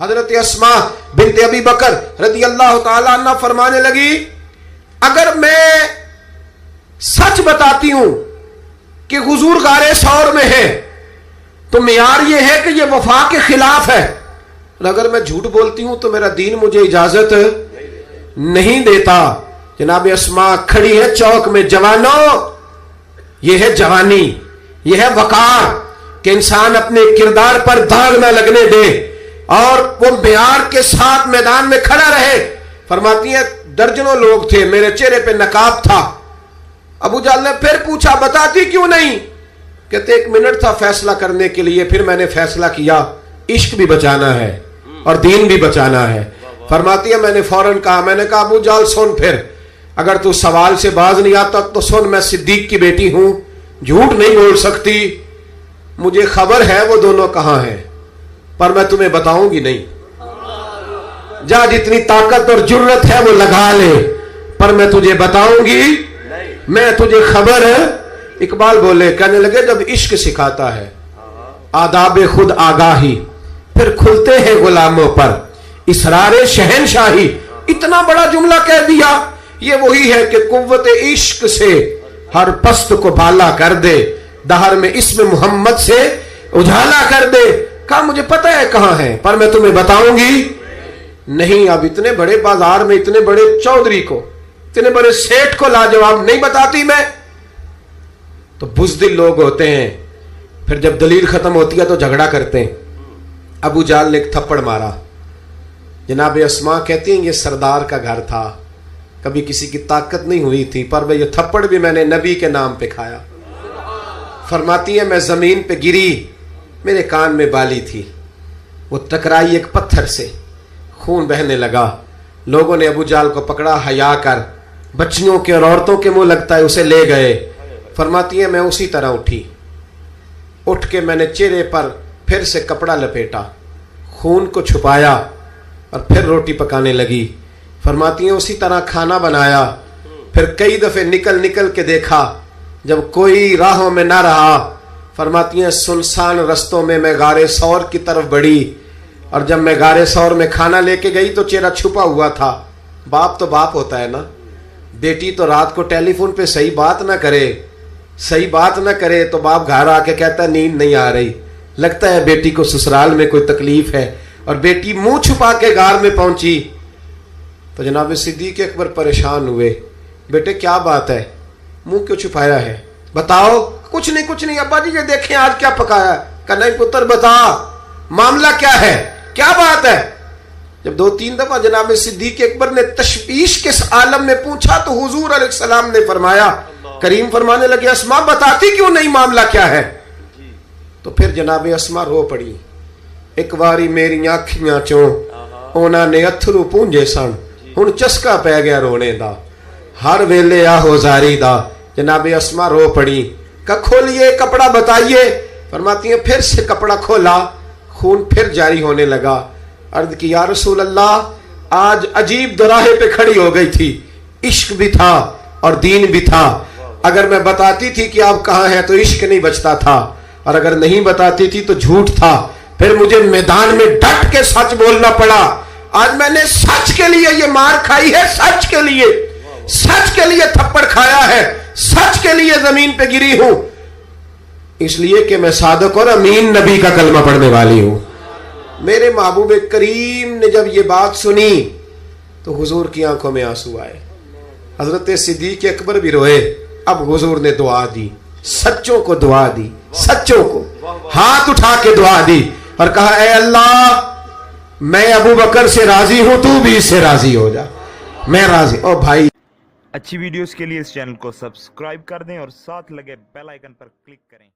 حضرت اسما بنت ابی بکر رضی اللہ تعالی عنہ فرمانے لگی اگر میں سچ بتاتی ہوں کہ حضور غار ثور میں ہے تو معیار یہ ہے کہ یہ وفا کے خلاف ہے، اور اگر میں جھوٹ بولتی ہوں تو میرا دین مجھے اجازت نہیں دیتا۔ جناب اسما کھڑی ہے چوک میں، جوانوں یہ ہے جوانی، یہ ہے وقار کہ انسان اپنے کردار پر داغ نہ لگنے دے اور وہ معیار کے ساتھ میدان میں کھڑا رہے۔ فرماتی ہیں درجنوں لوگ تھے، میرے چہرے پہ نقاب تھا۔ ابو جہل نے پھر پوچھا بتاتی کیوں نہیں؟ کہتے 1 منٹ تھا فیصلہ کرنے کے لیے، پھر میں نے فیصلہ کیا عشق بھی بچانا ہے اور دین بھی بچانا ہے۔ فرماتی ہے میں نے فوراً کہا، میں نے کہا ابو جہل سن، پھر اگر تو سوال سے باز نہیں آتا تو سن، میں صدیق کی بیٹی ہوں، جھوٹ نہیں بول سکتی، مجھے خبر ہے وہ دونوں کہاں ہیں، پر میں تمہیں بتاؤں گی نہیں۔ جا جتنی طاقت اور جرت ہے وہ لگا لے، پر میں تجھے بتاؤں گی میں تجھے خبر ہے۔ اقبال بولے، کہنے لگے جب عشق سکھاتا ہے آداب خود آگاہی، پھر کھلتے ہیں غلاموں پر اسرار شہنشاہی۔ اتنا بڑا جملہ کہہ دیا، یہ وہی ہے کہ قوت عشق سے ہر پست کو بالا کر دے، دہر میں اسم محمد سے اجالا کر دے۔ کہا مجھے پتہ ہے کہاں ہے، پر میں تمہیں بتاؤں گی نہیں۔ اب اتنے بڑے بازار میں اتنے بڑے چودھری کو، اتنے بڑے سیٹ کو لاجواب نہیں بتاتی میں؟ تو بزدل لوگ ہوتے ہیں، پھر جب دلیل ختم ہوتی ہے تو جھگڑا کرتے ہیں۔ ابو جہل نے ایک تھپڑ مارا۔ جناب اسما کہتی ہیں یہ سردار کا گھر تھا، کبھی کسی کی طاقت نہیں ہوئی تھی، پر یہ تھپڑ بھی میں نے نبی کے نام پہ کھایا۔ فرماتی ہے میں زمین پہ گری، میرے کان میں بالی تھی، وہ ٹکرائی ایک پتھر سے، خون بہنے لگا۔ لوگوں نے ابو جہل کو پکڑا، حیا کر، بچیوں کے اور عورتوں کے منہ لگتا ہے، اسے لے گئے۔ فرماتی ہے میں اسی طرح اٹھی، اٹھ کے میں نے چہرے پر پھر سے کپڑا لپیٹا، خون کو چھپایا اور پھر روٹی پکانے لگی۔ فرماتی ہیں اسی طرح کھانا بنایا، پھر کئی دفعے نکل کے دیکھا، جب کوئی راہوں میں نہ رہا، فرماتی ہیں سنسان رستوں میں میں غار ثور کی طرف بڑھی، اور جب میں غار ثور میں کھانا لے کے گئی تو چہرہ چھپا ہوا تھا۔ باپ تو باپ ہوتا ہے نا، بیٹی تو رات کو ٹیلی فون پہ صحیح بات نہ کرے تو باپ گھر آ کے کہتا ہے نیند نہیں آ رہی، لگتا ہے بیٹی کو سسرال میں کوئی تکلیف ہے، اور بیٹی منہ چھپا کے غار میں پہنچی تو جناب صدیق اکبر پریشان ہوئے، بیٹے کیا بات ہے، منہ کیوں چھپایا ہے، بتاؤ۔ کچھ نہیں ابا جی یہ دیکھیں آج کیا پکایا۔ کہ نہیں پتر بتا معاملہ کیا ہے، کیا بات ہے۔ جب 2-3 دفعہ جناب صدیق اکبر نے تشویش کے عالم میں پوچھا تو حضور علیہ السلام نے فرمایا، کریم فرمانے لگے اسما بتاتی کیوں نہیں، معاملہ کیا ہے؟ تو پھر جناب اسما رو پڑی، ایک واری میری آنکھیاں چوں اونا نے اتھرو پونجے سن، ہن چسکا پہ گیا رونے دا، ہر ویلے آہو زاری دا۔ جناب اسما رو پڑی، کہ کھولیے کپڑا بتائیے۔ فرماتی ہیں پھر سے کپڑا کھولا، خون پھر جاری ہونے لگا۔ عرض کی یا رسول اللہ آج عجیب دراہے پہ کھڑی ہو گئی تھی، عشق بھی تھا اور دین بھی تھا، اگر میں بتاتی تھی کہ آپ کہاں ہیں تو عشق نہیں بچتا تھا، اور اگر نہیں بتاتی تھی تو جھوٹ تھا، پھر مجھے میدان میں ڈٹ کے سچ بولنا پڑا۔ آج میں نے سچ کے لیے یہ مار کھائی ہے، سچ کے لیے تھپڑ کھایا ہے، سچ کے لیے زمین پہ گری ہوں، اس لیے کہ میں صادق اور امین نبی کا کلمہ پڑھنے والی ہوں۔ میرے محبوب کریم نے جب یہ بات سنی تو حضور کی آنکھوں میں آنسو آئے، حضرت صدیق اکبر بھی روئے۔ اب حضور نے دعا دی، سچوں کو دعا دی، سچوں کو ہاتھ اٹھا کے دعا دی اور کہا اے اللہ میں ابو بکر سے راضی ہوں، تو بھی اس سے راضی ہو جا، میں راضی۔ او بھائی اچھی ویڈیوز کے لیے اس چینل کو سبسکرائب کر دیں اور ساتھ لگے بیل آئیکن پر کلک کریں۔